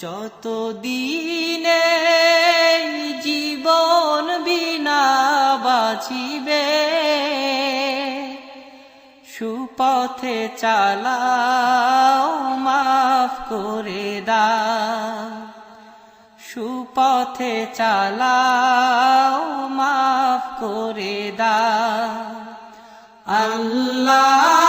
যত দিনে জীবন বিনা বাঁচিবে, সুপথে চালাও মাফ করে দাও, সুপথে চালাও মাফ করে দাও। আল্লাহ